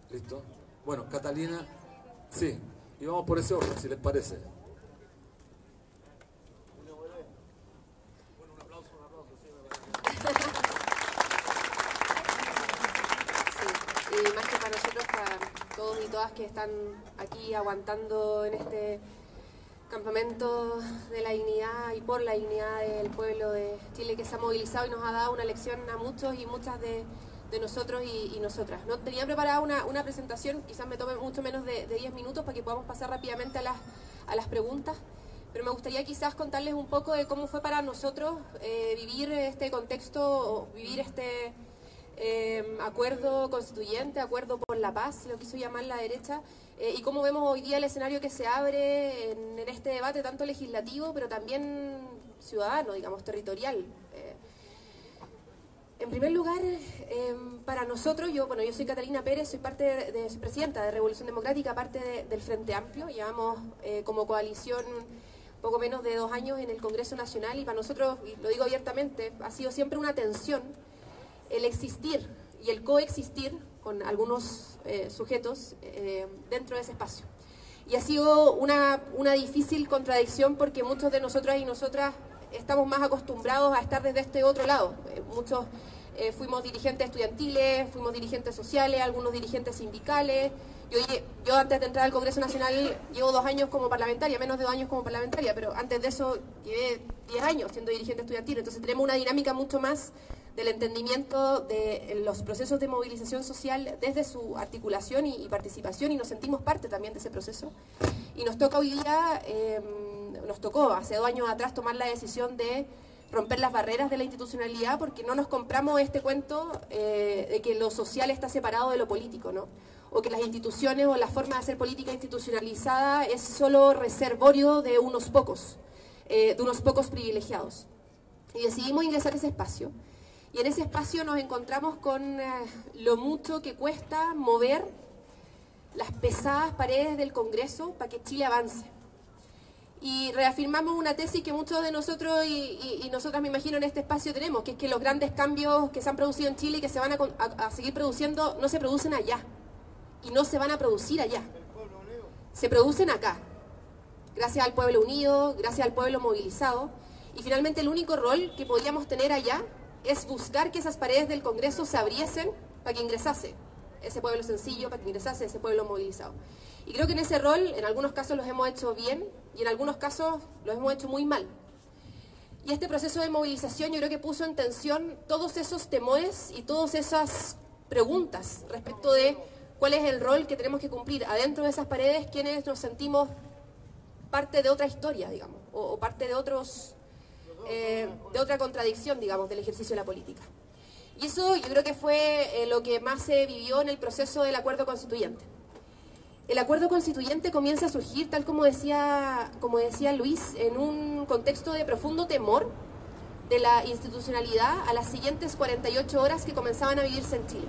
¿Listo? Bueno, Catalina, sí, y vamos por ese orden, si les parece. Sí, y más que para nosotros, para todos y todas que están aquí aguantando en este campamento de la dignidad y por la dignidad del pueblo de Chile, que se ha movilizado y nos ha dado una lección a muchos y muchas de nosotros y nosotras. No tenía preparada una presentación, quizás me tome mucho menos de 10 minutos para que podamos pasar rápidamente a las preguntas, pero me gustaría quizás contarles un poco de cómo fue para nosotros vivir este contexto, vivir este acuerdo constituyente, acuerdo por la paz, lo quiso llamar la derecha, y cómo vemos hoy día el escenario que se abre en este debate tanto legislativo, pero también ciudadano, digamos, territorial. En primer lugar, para nosotros, yo soy Catalina Pérez, soy soy presidenta de Revolución Democrática, parte del Frente Amplio. Llevamos como coalición poco menos de 2 años en el Congreso Nacional, y para nosotros, y lo digo abiertamente, ha sido siempre una tensión el existir y el coexistir con algunos sujetos dentro de ese espacio. Y ha sido una difícil contradicción, porque muchos de nosotras y nosotras estamos más acostumbrados a estar desde este otro lado. Muchos fuimos dirigentes estudiantiles, fuimos dirigentes sociales, algunos dirigentes sindicales. Yo antes de entrar al Congreso Nacional llevo 2 años como parlamentaria, menos de 2 años como parlamentaria, pero antes de eso llevé 10 años siendo dirigente estudiantil. Entonces tenemos una dinámica mucho más del entendimiento de los procesos de movilización social desde su articulación y participación, y nos sentimos parte también de ese proceso. Y nos toca hoy día, nos tocó hace 2 años atrás tomar la decisión de romper las barreras de la institucionalidad, porque no nos compramos este cuento de que lo social está separado de lo político, ¿no? O que las instituciones o la forma de hacer política institucionalizada es solo reservorio de unos pocos privilegiados. Y decidimos ingresar a ese espacio. Y en ese espacio nos encontramos con lo mucho que cuesta mover las pesadas paredes del Congreso para que Chile avance. Y reafirmamos una tesis que muchos de nosotros y nosotras, me imagino, en este espacio tenemos, que es que los grandes cambios que se han producido en Chile y que se van a seguir produciendo no se producen allá y no se van a producir allá. Se producen acá, gracias al pueblo unido, gracias al pueblo movilizado. Y finalmente el único rol que podíamos tener allá es buscar que esas paredes del Congreso se abriesen para que ingresase ese pueblo sencillo, para que ingresase ese pueblo movilizado. Y creo que en ese rol, en algunos casos los hemos hecho bien y en algunos casos los hemos hecho muy mal. Y este proceso de movilización yo creo que puso en tensión todos esos temores y todas esas preguntas respecto de cuál es el rol que tenemos que cumplir adentro de esas paredes, quienes nos sentimos parte de otra historia, digamos, o parte de otra contradicción, digamos, del ejercicio de la política. Y eso yo creo que fue lo que más se vivió en el proceso del acuerdo constituyente. El acuerdo constituyente comienza a surgir, tal como decía Luis, en un contexto de profundo temor de la institucionalidad a las siguientes 48 horas que comenzaban a vivirse en Chile.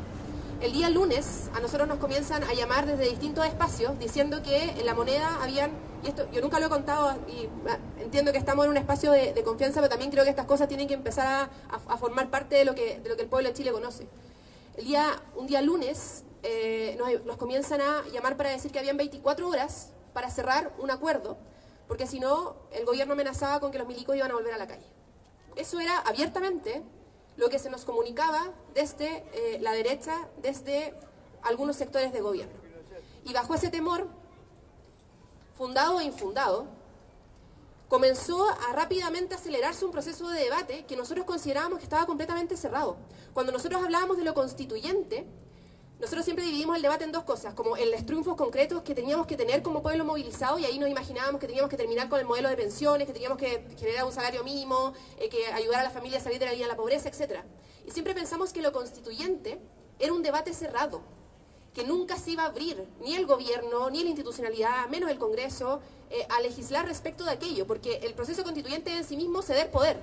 El día lunes a nosotros nos comienzan a llamar desde distintos espacios diciendo que en La Moneda habían, y esto yo nunca lo he contado y entiendo que estamos en un espacio de confianza, pero también creo que estas cosas tienen que empezar a formar parte de lo que el pueblo de Chile conoce. Un día lunes nos comienzan a llamar para decir que habían 24 horas para cerrar un acuerdo, porque si no, el gobierno amenazaba con que los milicos iban a volver a la calle. Eso era abiertamente lo que se nos comunicaba desde la derecha, desde algunos sectores de gobierno. Y bajo ese temor, fundado o infundado, comenzó a rápidamente acelerarse un proceso de debate que nosotros considerábamos que estaba completamente cerrado. Cuando nosotros hablábamos de lo constituyente, nosotros siempre dividimos el debate en 2 cosas, como en los triunfos concretos que teníamos que tener como pueblo movilizado, y ahí nos imaginábamos que teníamos que terminar con el modelo de pensiones, que teníamos que generar un salario mínimo, que ayudar a la familia a salir de la línea de la pobreza, etc. Y siempre pensamos que lo constituyente era un debate cerrado, que nunca se iba a abrir, ni el gobierno, ni la institucionalidad, menos el Congreso, a legislar respecto de aquello, porque el proceso constituyente en sí mismo ceder poder.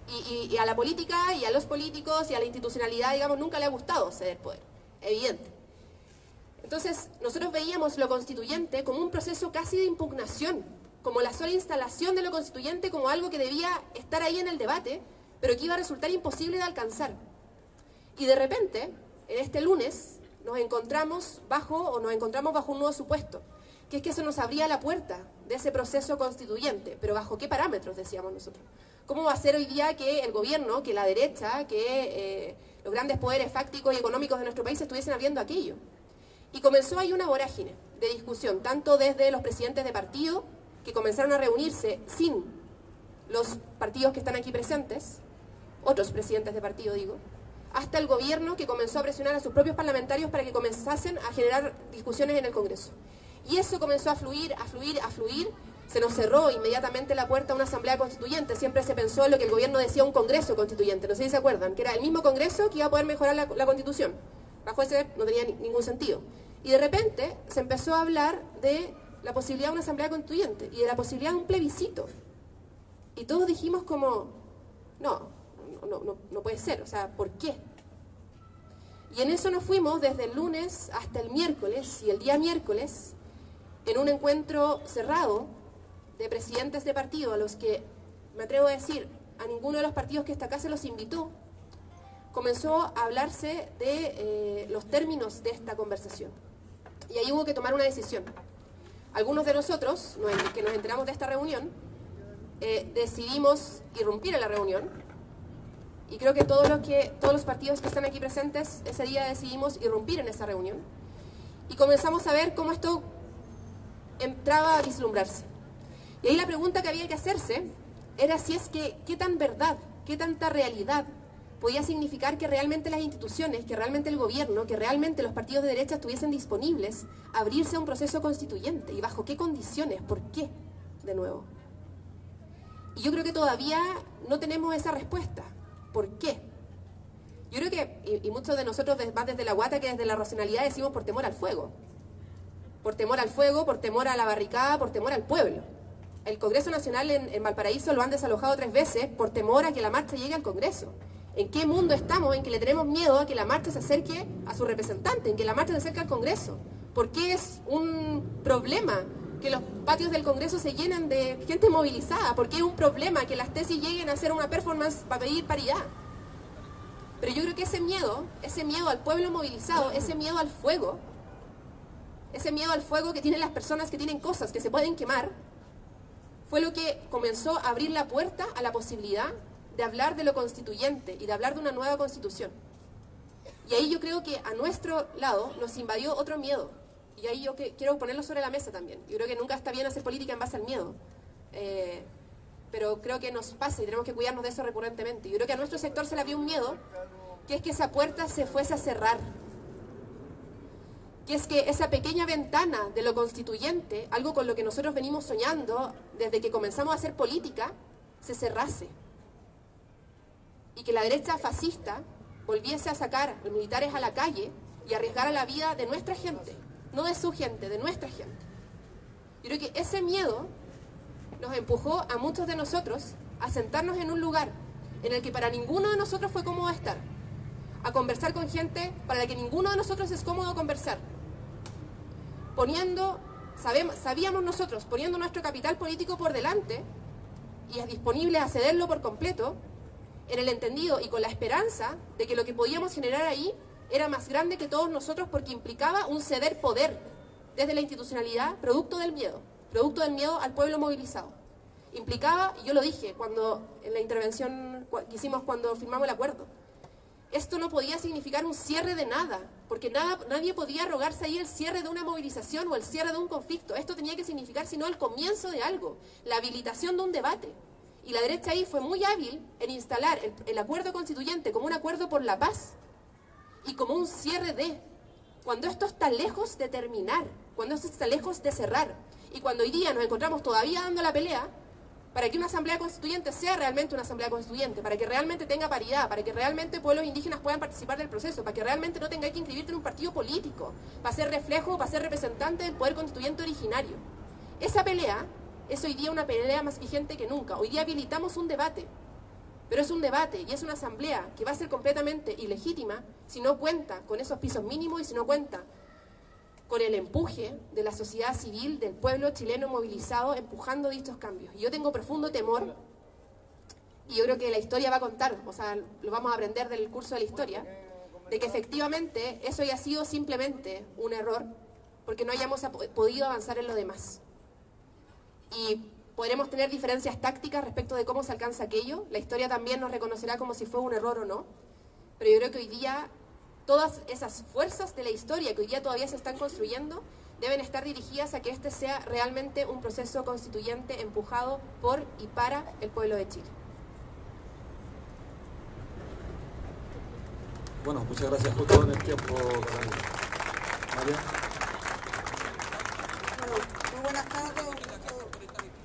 Y a la política, y a los políticos, y a la institucionalidad, digamos, nunca le ha gustado ceder poder. Evidente. Entonces, nosotros veíamos lo constituyente como un proceso casi de impugnación, como la sola instalación de lo constituyente como algo que debía estar ahí en el debate, pero que iba a resultar imposible de alcanzar. Y de repente, en este lunes, nos encontramos bajo un nuevo supuesto, que es que eso nos abría la puerta de ese proceso constituyente. Pero ¿bajo qué parámetros?, decíamos nosotros. ¿Cómo va a ser hoy día que el gobierno, que la derecha, que los grandes poderes fácticos y económicos de nuestro país estuviesen abriendo aquello? Y comenzó ahí una vorágine de discusión, tanto desde los presidentes de partido, que comenzaron a reunirse sin los partidos que están aquí presentes, otros presidentes de partido digo, hasta el gobierno, que comenzó a presionar a sus propios parlamentarios para que comenzasen a generar discusiones en el Congreso. Y eso comenzó a fluir, se nos cerró inmediatamente la puerta a una asamblea constituyente. Siempre se pensó en lo que el gobierno decía, un congreso constituyente, no sé si se acuerdan, que era el mismo congreso que iba a poder mejorar la constitución. Bajo ese no tenía ningún sentido. Y de repente se empezó a hablar de la posibilidad de una asamblea constituyente y de la posibilidad de un plebiscito. Y todos dijimos como, no puede ser, o sea, ¿por qué? Y en eso nos fuimos desde el lunes hasta el miércoles, y el día miércoles, en un encuentro cerrado de presidentes de partido, a los que, me atrevo a decir, a ninguno de los partidos que está acá se los invitó, comenzó a hablarse de los términos de esta conversación. Y ahí hubo que tomar una decisión. Algunos de nosotros, que nos enteramos de esta reunión, decidimos irrumpir en la reunión, y creo que todos los partidos que están aquí presentes, ese día decidimos irrumpir en esa reunión, y comenzamos a ver cómo esto entraba a vislumbrarse. Y ahí la pregunta que había que hacerse era si es que, ¿qué tan verdad, qué tanta realidad podía significar que realmente las instituciones, que realmente el gobierno, que realmente los partidos de derecha estuviesen disponibles a abrirse a un proceso constituyente? ¿Y bajo qué condiciones? ¿Por qué? De nuevo. Y yo creo que todavía no tenemos esa respuesta. ¿Por qué? Yo creo que, y muchos de nosotros, más desde la guata que desde la racionalidad, decimos por temor al fuego. Por temor al fuego, por temor a la barricada, por temor al pueblo. El Congreso Nacional en Valparaíso lo han desalojado 3 veces por temor a que la marcha llegue al Congreso. ¿En qué mundo estamos en que le tenemos miedo a que la marcha se acerque a su representante, en que la marcha se acerque al Congreso? ¿Por qué es un problema que los patios del Congreso se llenen de gente movilizada? ¿Por qué es un problema que las tesis lleguen a hacer una performance para pedir paridad? Pero yo creo que ese miedo al pueblo movilizado, ese miedo al fuego que tienen las personas que tienen cosas que se pueden quemar, fue lo que comenzó a abrir la puerta a la posibilidad de hablar de lo constituyente y de hablar de una nueva constitución. Y ahí yo creo que a nuestro lado nos invadió otro miedo. Y ahí yo quiero ponerlo sobre la mesa también. Yo creo que nunca está bien hacer política en base al miedo. Pero creo que nos pasa y tenemos que cuidarnos de eso recurrentemente. Yo creo que a nuestro sector se le abrió un miedo, que es que esa puerta se fuese a cerrar. Que es que esa pequeña ventana de lo constituyente, algo con lo que nosotros venimos soñando desde que comenzamos a hacer política, se cerrase. Y que la derecha fascista volviese a sacar a los militares a la calle y arriesgar a la vida de nuestra gente, no de su gente, de nuestra gente. Yo creo que ese miedo nos empujó a muchos de nosotros a sentarnos en un lugar en el que para ninguno de nosotros fue cómodo estar, a conversar con gente para la que ninguno de nosotros es cómodo conversar, sabíamos nosotros, poniendo nuestro capital político por delante y es disponible a cederlo por completo, en el entendido y con la esperanza de que lo que podíamos generar ahí era más grande que todos nosotros, porque implicaba un ceder poder desde la institucionalidad, producto del miedo al pueblo movilizado. Implicaba, y yo lo dije en la intervención que hicimos cuando firmamos el acuerdo, esto no podía significar un cierre de nada, porque nadie podía arrogarse ahí el cierre de una movilización o el cierre de un conflicto. Esto tenía que significar, sino el comienzo de algo, la habilitación de un debate. Y la derecha ahí fue muy hábil en instalar el acuerdo constituyente como un acuerdo por la paz y como un cierre de, cuando esto está lejos de terminar, cuando esto está lejos de cerrar, y cuando hoy día nos encontramos todavía dando la pelea para que una asamblea constituyente sea realmente una asamblea constituyente, para que realmente tenga paridad, para que realmente pueblos indígenas puedan participar del proceso, para que realmente no tenga que inscribirte en un partido político, para ser reflejo, para ser representante del poder constituyente originario. Esa pelea es hoy día una pelea más vigente que nunca. Hoy día habilitamos un debate, pero es un debate y es una asamblea que va a ser completamente ilegítima si no cuenta con esos pisos mínimos y si no cuenta con el empuje de la sociedad civil, del pueblo chileno movilizado, empujando dichos cambios. Y yo tengo profundo temor, y yo creo que la historia va a contar, o sea, lo vamos a aprender del curso de la historia, de que efectivamente eso haya sido simplemente un error, porque no hayamos podido avanzar en lo demás. Y podremos tener diferencias tácticas respecto de cómo se alcanza aquello, la historia también nos reconocerá como si fue un error o no, pero yo creo que hoy día todas esas fuerzas de la historia que hoy día todavía se están construyendo deben estar dirigidas a que este sea realmente un proceso constituyente empujado por y para el pueblo de Chile. Bueno, muchas gracias. Justo en el tiempo, María.